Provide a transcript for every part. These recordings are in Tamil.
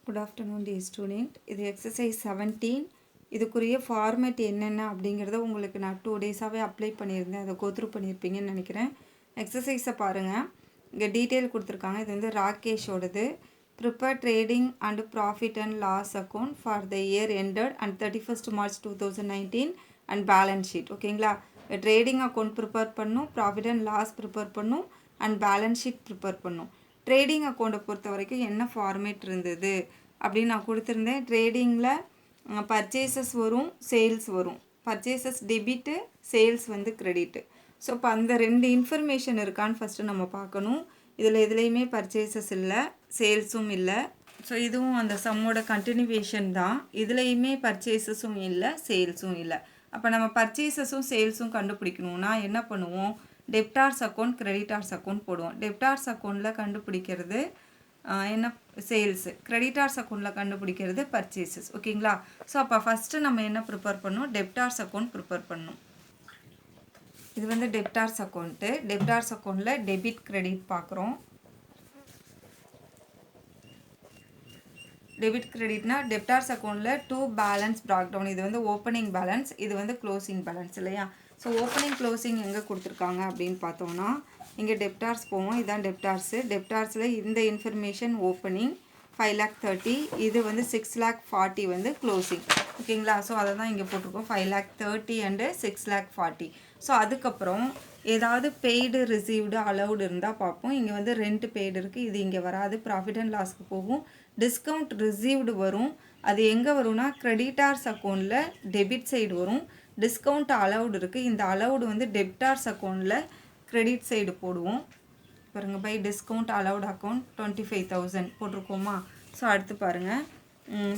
Good afternoon dear student. இது exercise 17. இதுக்குரிய ஃபார்மேட் என்னென்ன அப்படிங்கிறத உங்களுக்கு நான் 2 டேஸாகவே அப்ளை பண்ணியிருந்தேன். அதை கோத்ரூ பண்ணியிருப்பீங்கன்னு நினைக்கிறேன். எக்ஸசைஸை பாருங்கள். இங்கே டீட்டெயில் கொடுத்துருக்காங்க. இது வந்து ராகேஷோடது. Prepare trading and profit and loss account for the year ended and 31st March 2019 and balance sheet. ஓகேங்களா? ட்ரேடிங் அக்கௌண்ட் ப்ரிப்பேர் பண்ணும், ப்ராஃபிட் அண்ட் லாஸ் ப்ரிப்பேர் பண்ணும், அண்ட் பேலன்ஸ் ஷீட் ப்ரிப்பேர் பண்ணும். ட்ரேடிங் அக்கௌண்ட்டை பொறுத்த வரைக்கும் என்ன ஃபார்மேட் இருந்தது அப்படின்னு நான் கொடுத்துருந்தேன். ட்ரேடிங்கில் பர்ச்சேசஸ் வரும், சேல்ஸ் வரும். பர்ச்சேசஸ் டெபிட்டு, சேல்ஸ் வந்து கிரெடிட்டு. ஸோ இப்போ அந்த ரெண்டு இன்ஃபர்மேஷன் இருக்கான்னு ஃபஸ்ட்டு நம்ம பார்க்கணும். இதில் எதுலேயுமே பர்ச்சேசஸ் இல்லை, சேல்ஸும் இல்லை. ஸோ இதுவும் அந்த சம்மோட கண்டினியூவேஷன் தான். இதுலேயுமே பர்ச்சேசஸும் இல்லை, சேல்ஸும் இல்லை. அப்போ நம்ம பர்ச்சேசஸும் சேல்ஸும் கண்டுபிடிக்கணும்னா என்ன பண்ணுவோம்? டெப்டார்ஸ் அக்கௌண்ட், கிரெடிட்டார்ஸ் அக்கௌண்ட் போடுவோம். டெப்டார்ஸ் அக்கௌண்ட்டில் கண்டுபிடிக்கிறது என்ன? சேல்ஸு. கிரெடிட்டார்ஸ் அக்கௌண்ட்டில் கண்டுபிடிக்கிறது பர்ச்சேசஸ். ஓகேங்களா? ஸோ அப்போ ஃபஸ்ட்டு நம்ம என்ன ப்ரிப்பேர் பண்ணணும்? டெப்டார்ஸ் அக்கௌண்ட் ப்ரிப்பேர் பண்ணணும். இது வந்து டெப்டார்ஸ் அக்கௌண்ட்டு. டெப்டார்ஸ் அக்கௌண்ட்டில் டெபிட் கிரெடிட் பார்க்குறோம். டெபிட் கிரெடிட்னா டெப்டார்ஸ் அக்கௌண்ட்டில் 2 பேலன்ஸ் ப்ராக் டவுன். இது வந்து ஓப்பனிங் பேலன்ஸ், இது வந்து க்ளோசிங் பேலன்ஸ் இல்லையா? ஸோ ஓப்பனிங் க்ளோசிங் எங்கே கொடுத்துருக்காங்க அப்படின்னு பார்த்தோம்னா இங்கே டெப்டார்ஸ் போவோம். இதுதான் டெப்டார்ஸு. டெப்டார்ஸில் இந்த இன்ஃபர்மேஷன் ஓப்பனிங் 5,30,000, இது வந்து 6,40,000 வந்து க்ளோசிங். ஓகேங்களா? ஸோ அதை தான் இங்கே போட்டிருக்கோம். 5,30,000 அண்டு 6,40,000. ஸோ அதுக்கப்புறம் ஏதாவது பெய்டு, ரிசீவ்டு, அலவுடு இருந்தால் பார்ப்போம். இங்கே வந்து ரெண்ட் பெய்டு இருக்குது, இது இங்கே வராது, ப்ராஃபிட் அண்ட் லாஸ்க்கு போகும். டிஸ்கவுண்ட் ரிசீவ்டு வரும். அது எங்கே வரும்னா கிரெடிட்டார்ஸ் அக்கௌண்ட்டில் டெபிட் சைடு வரும். டிஸ்கவுண்ட் அலவுடு இருக்குது, இந்த அலவுடு வந்து டெப்டார்ஸ் அக்கௌண்ட்டில் கிரெடிட் சைடு போடுவோம். பாருங்கள், பை டிஸ்கவுண்ட் அலவுட் அக்கௌண்ட் 25,000 போட்டிருக்கோமா? ஸோ அடுத்து பாருங்கள்,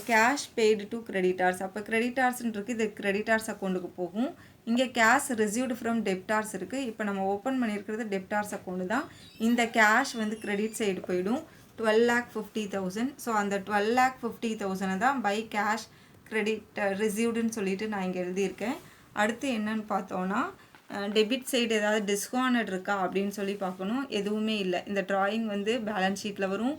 கேஷ் பெய்டு டு கிரெடிட்டார்ஸ். அப்போ கிரெடிட்டார்ஸ்ன்னு இருக்குது, இது கிரெடிட்டார்ஸ் அக்கௌண்ட்டுக்கு போகும். இங்கே கேஷ் ரிசீவ்டு ஃப்ரம் டெப்டார்ஸ் இருக்குது. இப்போ நம்ம ஓப்பன் பண்ணியிருக்கிறது டெப்டார்ஸ் அக்கௌண்ட்டு தான். இந்த கேஷ் வந்து கிரெடிட் சைடு போயிடும். 12,50,000. ஸோ அந்த 12,50,000 தான் பை கேஷ் கிரெடிட் ரிசீவ்டுன்னு சொல்லிட்டு நான் இங்கே எழுதியிருக்கேன். அடுத்து என்னன்னு பார்த்தோன்னா டெபிட் சைடு ஏதாவது டிஸ்கவுண்ட் இருக்கா அப்படின்னு சொல்லி பார்க்கணும். எதுவுமே இல்லை. இந்த ட்ராயிங் வந்து பேலன்ஸ் ஷீட்டில் வரும்.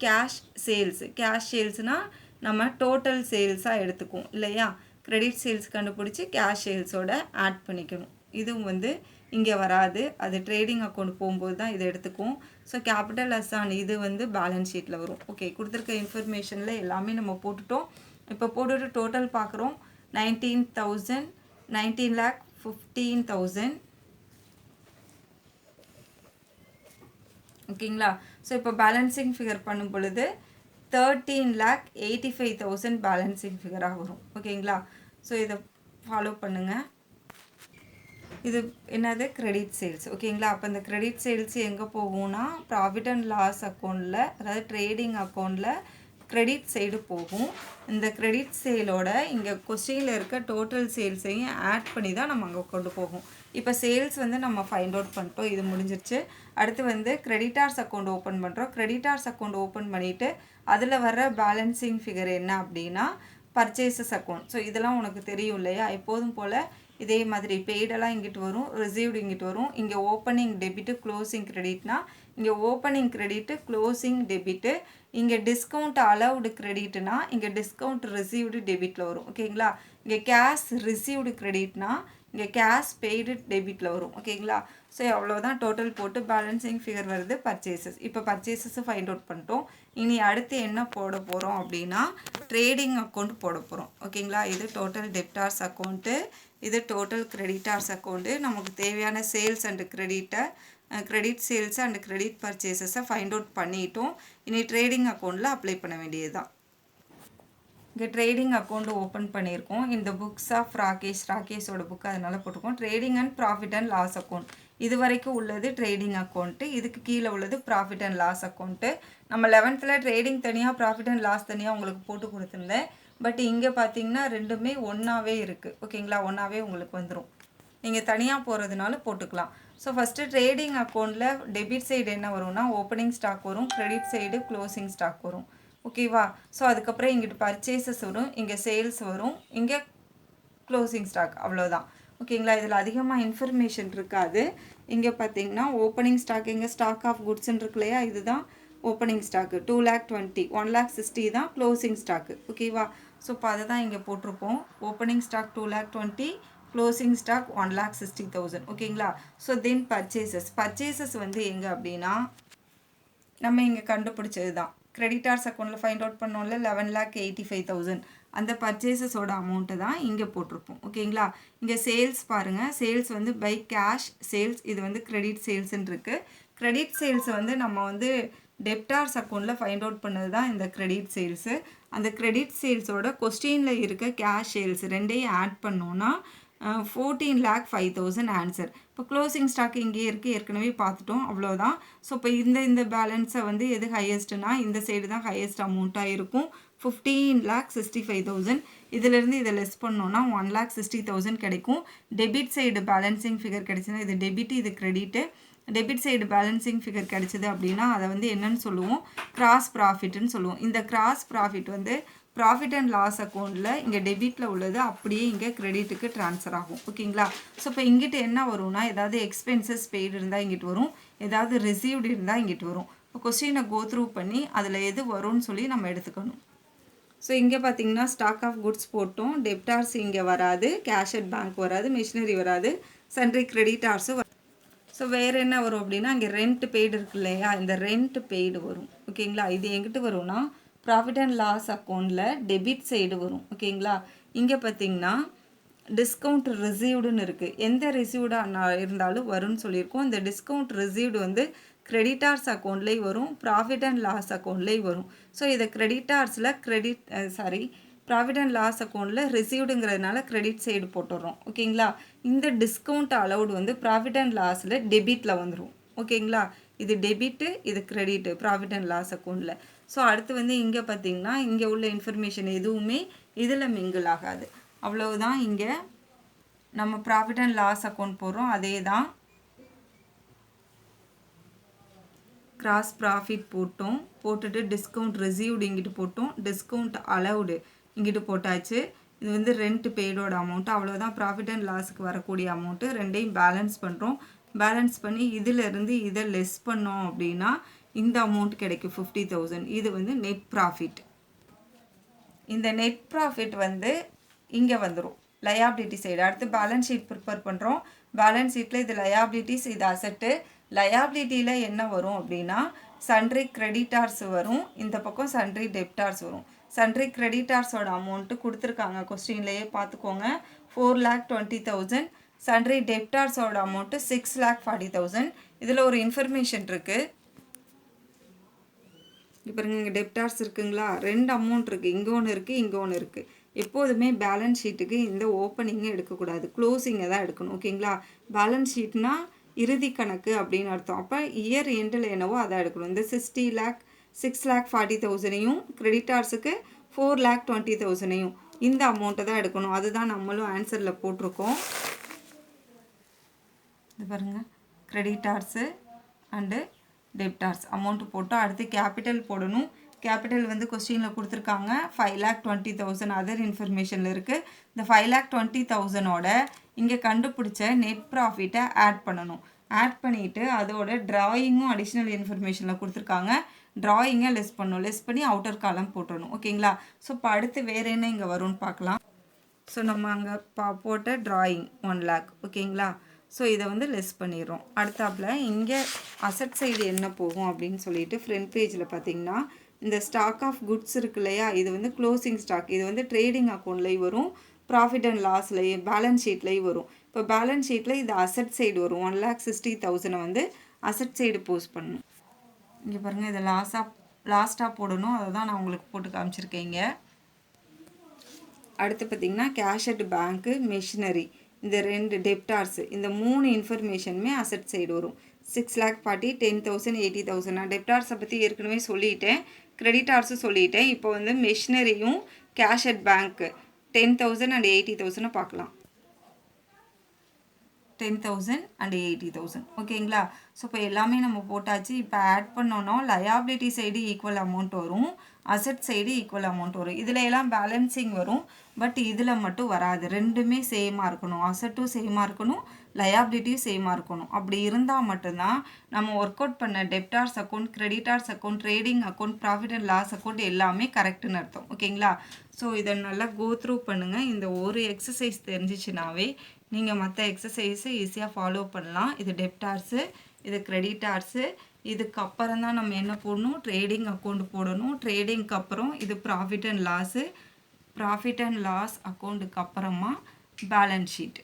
கேஷ் சேல்ஸ், கேஷ் சேல்ஸ்னால் நம்ம டோட்டல் சேல்ஸாக எடுத்துக்குவோம் இல்லையா? கிரெடிட் சேல்ஸ் கண்டுபிடிச்சி கேஷ் சேல்ஸோட ஆட் பண்ணிக்கணும். இதுவும் வந்து இங்கே வராது, அது ட்ரேடிங் அக்கௌண்ட் போகும்போது தான் இதை எடுத்துக்குவோம். ஸோ கேபிட்டல் அசான் இது வந்து பேலன்ஸ் ஷீட்டில் வரும். ஓகே, கொடுத்துருக்க இன்ஃபர்மேஷனில் எல்லாமே நம்ம போட்டுட்டோம். இப்போ போட்டுட்டு டோட்டல் பார்க்குறோம். 19,15,000. ஓகேங்களா? ஸோ இப்போ பேலன்சிங் ஃபிகர் பண்ணும் பொழுது 13,85,000 பேலன்சிங் ஃபிகராக வரும். ஓகேங்களா? ஸோ இதை ஃபாலோ பண்ணுங்கள். இது என்னது? Credit sales. ஓகேங்களா? அப்போ இந்த கிரெடிட் சேல்ஸ் எங்கே போகும்னா ப்ராஃபிட் அண்ட் லாஸ் அக்கௌண்ட்டில், அதாவது ட்ரேடிங் அக்கௌண்ட்டில் கிரெடிட் சைடு போகும். இந்த கிரெடிட் சேலோட இங்கே கொஸ்டினில் இருக்க டோட்டல் சேல்ஸையும் ஆட் பண்ணி தான் நம்ம அங்கே கொண்டு போகும். இப்போ சேல்ஸ் வந்து நம்ம ஃபைண்ட் அவுட் பண்ணிட்டோம், இது முடிஞ்சிருச்சு. அடுத்து வந்து கிரெடிட்டார்ஸ் அக்கௌண்ட் ஓப்பன் பண்ணுறோம். கிரெடிட்டார்ஸ் அக்கௌண்ட் ஓப்பன் பண்ணிவிட்டு அதில் வர பேலன்சிங் ஃபிகர் என்ன அப்படின்னா பர்ச்சேசஸ் அக்கௌண்ட். ஸோ இதெல்லாம் உனக்கு தெரியும் இல்லையா? எப்போதும் போல் இதே மாதிரி பெய்டெல்லாம் இங்கிட்டு வரும், ரிசீவ்டு இங்கிட்டு வரும். இங்கே ஓப்பனிங் டெபிட்டு, க்ளோசிங் கிரெடிட்னா இங்கே ஓப்பனிங் கிரெடிட்டு, க்ளோசிங் டெபிட்டு. இங்கே டிஸ்கவுண்ட் அலவுடு கிரெடிட்னா இங்கே டிஸ்கவுண்ட் ரிசீவ்டு டெபிட்டில் வரும். ஓகேங்களா? இங்கே கேஷ் ரிசீவ்டு கிரெடிட்னா இங்கே கேஷ் பெய்டு டெபிட்டில் வரும். ஓகேங்களா? ஸோ அவ்வளோதான். டோட்டல் போட்டு பேலன்சிங் ஃபிகர் வருது பர்ச்சேசஸ். இப்போ பர்ச்சேசஸை ஃபைண்ட் அவுட் பண்ணிட்டோம். இனி அடுத்து என்ன போட போகிறோம் அப்படின்னா ட்ரேடிங் அக்கௌண்ட் போட போகிறோம். ஓகேங்களா? இது டோட்டல் டெப்டார்ஸ் அக்கௌண்ட்டு, இது டோட்டல் கிரெடிட்டார்ஸ் அக்கௌண்ட்டு. நமக்கு தேவையான sales and credit sales and credit பர்ச்சேசஸை ஃபைண்ட் அவுட் பண்ணிட்டோம். இனி ட்ரேடிங் அக்கௌண்ட்டில் அப்ளை பண்ண வேண்டியது தான். இங்கே ட்ரேடிங் அக்கௌண்ட் ஓப்பன் பண்ணியிருக்கோம். இந்த புக்ஸ் ஆஃப் ராகேஷோட புக்கு, அதனால் போட்டிருக்கோம். Trading and profit and loss account இது வரைக்கும் உள்ளது ட்ரேடிங் அக்கௌண்ட்டு. இதுக்கு கீழே உள்ளது ப்ராஃபிட் அண்ட் லாஸ் அக்கௌண்ட்டு. நம்ம 11th ட்ரேடிங் தனியாக, ப்ராஃபிட் அண்ட் லாஸ் தனியாக உங்களுக்கு போட்டு கொடுத்துருந்தேன். பட் இங்கே பார்த்தீங்கன்னா ரெண்டுமே ஒன்றாவே இருக்குது. ஓகேங்களா? ஒன்றாவே உங்களுக்கு வந்துடும். நீங்கள் தனியாக போகிறதுனால போட்டுக்கலாம். ஸோ ஃபஸ்ட்டு ட்ரேடிங் அக்கௌண்ட்டில் டெபிட் சைடு என்ன வரும்னா ஓப்பனிங் ஸ்டாக் வரும், கிரெடிட் சைடு க்ளோசிங் ஸ்டாக் வரும். ஓகேவா? ஸோ அதுக்கப்புறம் இங்கிட்டு பர்ச்சேசஸ் வரும், இங்கே சேல்ஸ் வரும், இங்கே க்ளோசிங் ஸ்டாக். அவ்வளோதான். ஓகேங்களா? இதில் அதிகமாக இன்ஃபர்மேஷன் இருக்காது. இங்கே பார்த்தீங்கன்னா ஓப்பனிங் ஸ்டாக், இங்கே ஸ்டாக் ஆஃப் குட்ஸ்ன்னு இருக்கு இல்லையா? இதுதான் ஓப்பனிங் ஸ்டாக்கு 2,20,000 1,60,000 தான் க்ளோசிங் ஸ்டாக்கு ஓகேவா. ஸோ இப்போ அதை தான் இங்கே போட்டிருப்போம். ஓப்பனிங் ஸ்டாக் 2,20,000 க்ளோசிங் ஸ்டாக் 1,60,000 ஓகேங்களா. ஸோ தென் பர்ச்சேசஸ் வந்து எங்கே அப்படின்னா நம்ம இங்கே கண்டுபிடிச்சது தான். கிரெடிட்டார்ஸ் அக்கௌண்ட்டில் ஃபைண்ட் அவுட் பண்ணோம்ல 11,85,000 அந்த பர்ச்சேசஸோட அமௌண்ட்டு தான் இங்கே போட்டிருப்போம் ஓகேங்களா. இங்கே சேல்ஸ் பாருங்கள், சேல்ஸ் வந்து பை கேஷ் சேல்ஸ், இது வந்து கிரெடிட் சேல்ஸ்ன்னு இருக்குது. கிரெடிட் சேல்ஸை வந்து நம்ம வந்து டெப்டார்ஸ் அக்கௌண்ட்டில் ஃபைண்ட் அவுட் பண்ணது தான் இந்த கிரெடிட் சேல்ஸு. அந்த கிரெடிட் சேல்ஸோட கொஸ்டினில் இருக்க கேஷ் சேல்ஸ் ரெண்டையும் ஆட் பண்ணோன்னா 14,05,000 ஆன்சர். இப்போ க்ளோசிங் ஸ்டாக் இங்கேயே இருக்குது, ஏற்கனவே பார்த்துட்டோம், அவ்வளோதான். ஸோ இப்போ இந்த பேலன்ஸை வந்து எது ஹையஸ்ட்டுனா இந்த சைடு தான் ஹையஸ்ட் அமௌண்ட்டாக இருக்கும் 15,65,000. இதிலேருந்து இதை லெஸ் பண்ணோன்னா 1,60,000 கிடைக்கும். டெபிட் சைடு பேலன்சிங் ஃபிகர் கிடைச்சுன்னா இது டெபிட் இது credit. Debit side balancing figure கிடைச்சிது அப்படின்னா அதை வந்து என்னன்னு சொல்லுவோம், கிராஸ் ப்ராஃபிட்னு சொல்லுவோம். இந்த கிராஸ் ப்ராஃபிட் வந்து ப்ராஃபிட் அண்ட் லாஸ் அக்கௌண்ட்டில் இங்கே டெபிட்டில் உள்ளது அப்படியே இங்கே கிரெடிட்டுக்கு ட்ரான்ஸ்ஃபர் ஆகும் ஓகேங்களா. ஸோ இப்போ இங்கிட்ட என்ன வரும்னா ஏதாவது எக்ஸ்பென்சஸ் பெய்டு இருந்தால் இங்கிட்டு வரும், ஏதாவது ரிசீவ்டு இருந்தால் இங்கிட்டு வரும். இப்போ கொஸ்டினை கோ த்ரூ பண்ணி அதில் எது வரும்னு சொல்லி நம்ம எடுத்துக்கணும். ஸோ இங்கே பார்த்தீங்கன்னா ஸ்டாக் ஆஃப் குட்ஸ் போட்டோம், டெப்டார்ஸ் இங்கே வராது, கேஷ் அட் பேங்க் வராது, மிஷினரி வராது, சன்ட்ரி கிரெடிட்டார்ஸும் வராது. ஸோ வேறு என்ன வரும் அப்படின்னா இங்கே ரெண்ட் பெய்டு இருக்கு இல்லையா, இந்த ரெண்ட் பெய்டு வரும் ஓகேங்களா. இது எங்கிட்ட வரும்னா ப்ராஃபிட் அண்ட் லாஸ் அக்கௌண்ட்டில் டெபிட் சைடு வரும் ஓகேங்களா. இங்கே பார்த்தீங்கன்னா டிஸ்கவுண்ட் ரிசீவ்டுன்னு இருக்குது, எந்த ரிசீவ்டாக இருந்தாலும் வரும்னு சொல்லியிருக்கோம். இந்த டிஸ்கவுண்ட் ரிசீவ்டு வந்து கிரெடிட்டார்ஸ் அக்கௌண்ட்லேயும் வரும், ப்ராஃபிட் அண்ட் லாஸ் அக்கௌண்ட்லேயும் வரும். ஸோ இதை கிரெடிட்டார்ஸில் ப்ராஃபிட் அண்ட் லாஸ் அக்கௌண்ட்டில் ரிசீவ்டுங்கிறதுனால கிரெடிட் சைடு போட்டுடுறோம் ஓகேங்களா. இந்த டிஸ்கவுண்ட் அலவுட் வந்து ப்ராஃபிட் அண்ட் லாஸில் டெபிட்டில் வந்துடும் ஓகேங்களா. இது டெபிட்டு இது கிரெடிட்டு ப்ராஃபிட் அண்ட் லாஸ் அக்கௌண்ட்டில். ஸோ அடுத்து வந்து இங்கே பார்த்திங்கன்னா இங்கே உள்ள இன்ஃபர்மேஷன் எதுவுமே இதில் மிங்கிள் ஆகாது, அவ்வளவுதான். இங்கே நம்ம ப்ராஃபிட் அண்ட் லாஸ் அக்கௌண்ட் போடுறோம், அதே தான் கிராஸ் ப்ராஃபிட் போட்டோம், போட்டுட்டு டிஸ்கவுண்ட் ரிசீவ்டு இங்கிட்டு போட்டோம், டிஸ்கவுண்ட் அலவுடு இங்கிட்டு போட்டாச்சு. இது வந்து ரெண்ட் பெய்டோட அமௌண்ட்டு, அவ்வளோதான். ப்ராஃபிட் அண்ட் லாஸுக்கு வரக்கூடிய அமௌண்ட்டு ரெண்டையும் பேலன்ஸ் பண்ணுறோம். பேலன்ஸ் பண்ணி இதிலேருந்து இதை லெஸ் பண்ணோம் அப்படின்னா இந்த அமௌண்ட் கிடைக்கும் 50,000. இது வந்து நெட் ப்ராஃபிட். இந்த நெட் ப்ராஃபிட் வந்து இங்கே வந்துடும் லயாபிலிட்டி சைடு. அடுத்து பேலன்ஸ் ஷீட் ப்ரிப்பேர் பண்ணுறோம். பேலன்ஸ் ஷீட்டில் இது லயாபிலிட்டிஸ், இது அசட்டு. லயாபிலிட்டியில் என்ன வரும் அப்படின்னா சன்ட்ரி கிரெடிட்டார்ஸ் வரும், இந்த பக்கம் சன்ட்ரி டெப்டார்ஸ் வரும். சன்ட்ரி கிரெடிட்டார்ஸோட அமௌண்ட்டு கொடுத்துருக்காங்க கொஸ்டின்லேயே பார்த்துக்கோங்க 4,20,000. சன்ட்ரி டெப்டார்ஸோட அமௌண்ட்டு 6,40,000. இதில் ஒரு இன்ஃபர்மேஷன் இருக்குது, இப்போ இங்கே டெப்டார்ஸ் இருக்குங்களா, ரெண்டு அமௌண்ட் இருக்குது, இங்கே ஒன்று இருக்குது இங்கே ஒன்று இருக்குது. எப்போதுமே பேலன்ஸ் ஷீட்டுக்கு இந்த ஓப்பனிங்கை எடுக்கக்கூடாது, க்ளோசிங்கை தான் எடுக்கணும் ஓகேங்களா. பேலன்ஸ் ஷீட்னால் இறுதி கணக்கு அப்படின்னு அர்த்தம். அப்போ இயர் எண்டில் என்னவோ அதை எடுக்கணும். இந்த 6,40,000 கிரெடிட்டார்ஸுக்கு 4,20,000 இந்த அமௌண்ட்டை தான் எடுக்கணும். அதுதான் நம்மளும் ஆன்சரில் போட்டிருக்கோம். இது பாருங்கள், கிரெடிட்டார்ஸு அண்டு டெப்டார்ஸ் அமௌண்ட்டு போட்டோம். அடுத்து கேபிட்டல் போடணும். கேபிட்டல் வந்து கொஸ்டினில் கொடுத்துருக்காங்க 5,20,000 அதர் இன்ஃபர்மேஷனில் இருக்குது. இந்த 5,20,000ஓட இங்கே கண்டுபிடிச்ச நெட் ப்ராஃபிட்டை ஆட் பண்ணணும். ஆட் பண்ணிவிட்டு அதோட ட்ராயிங்கும் அடிஷ்னல் இன்ஃபர்மேஷனில் கொடுத்துருக்காங்க, ட்ராயிங்கை லெஸ் பண்ணணும். லெஸ் பண்ணி அவுட்டர் காலம் போட்டுடணும் ஓகேங்களா. ஸோ இப்போ அடுத்து வேறு என்ன இங்கே வரும்னு பார்க்கலாம். ஸோ நம்ம அங்கே போட்ட ட்ராயிங் 1 lakh ஓகேங்களா. ஸோ இதை வந்து லெஸ் பண்ணிடுறோம். அடுத்தாப்பில் இங்கே அசட் சைடு என்ன போகும் அப்படின்னு சொல்லிட்டு ஃப்ரண்ட் பேஜில் பார்த்தீங்கன்னா இந்த ஸ்டாக் ஆஃப் குட்ஸ் இருக்கு இல்லையா, இது வந்து க்ளோசிங் ஸ்டாக். இது வந்து ட்ரேடிங் அக்கௌண்ட்லேயும் வரும், ப்ராஃபிட் அண்ட் லாஸ்லேயும் பேலன்ஸ் ஷீட்லேயும் வரும். இப்போ பேலன்ஸ் ஷீட்டில் இது அசட் சைடு வரும். 1,60,000 வந்து அசட் சைடு போஸ்ட் பண்ணணும். இங்கே பாருங்கள், இதை லாஸ்ட்டாக போடணும், அதை தான் நான் உங்களுக்கு போட்டு காமிச்சிருக்கேன். இங்கே அடுத்து பார்த்திங்கன்னா கேஷ் அட் பேங்க்கு, மிஷினரி, இந்த ரெண்டு டெப்டார்ஸு, இந்த 3 இன்ஃபர்மேஷனுமே அசட் சைடு வரும். 6,40,000 10,000 80,000. நான் டெப்டார்ஸை பற்றி ஏற்கனவே சொல்லிட்டேன், கிரெடிட்டார்ஸும் சொல்லிட்டேன். இப்போ வந்து மிஷினரியும் கேஷ் அட் பேங்க்கு 10,000 அண்ட் 80,000 பார்க்கலாம். 10,000 and 80,000 ஓகேங்களா. ஸோ இப்போ எல்லாமே நம்ம போட்டாச்சு. இப்போ ஆட் பண்ணோன்னா லயாபிலிட்டி சைடு ஈக்குவல் அமௌண்ட் வரும், அசட் சைடு ஈக்குவல் அமௌண்ட் வரும். இதில் எல்லாம் பேலன்சிங் வரும், பட் இதில் மட்டும் வராது. ரெண்டுமே சேமாக இருக்கணும், அசட்டும் சேமாக இருக்கணும், லயாபிலிட்டியும் சேமாக இருக்கணும். அப்படி இருந்தால் மட்டும்தான் நம்ம ஒர்க் அவுட் பண்ண debtors account, creditors account, trading account, profit and loss account எல்லாமே கரெக்டுன்னு அர்த்தம். ஓகேங்களா. ஸோ இதை நல்லா கோ த்ரூ பண்ணுங்கள். இந்த ஒரு எக்ஸசைஸ் தெரிஞ்சிச்சுனாவே நீங்கள் மற்ற எக்ஸசைஸை ஈஸியாக ஃபாலோ பண்ணலாம். இது டெப்டார்ஸு, இது கிரெடிட்டார்ஸு. இதுக்கப்புறம் தான் நம்ம என்ன போடணும், ட்ரேடிங் அக்கௌண்ட் போடணும். ட்ரேடிங்க்கு அப்புறம் இது profit and loss, profit and loss அக்கௌண்ட்டுக்கு அப்புறமா பேலன்ஸ் ஷீட்.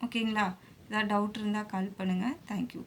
ஓகேங்களா. ஏதாவது டவுட் இருந்தால் கால் பண்ணுங்கள். தேங்க்யூ.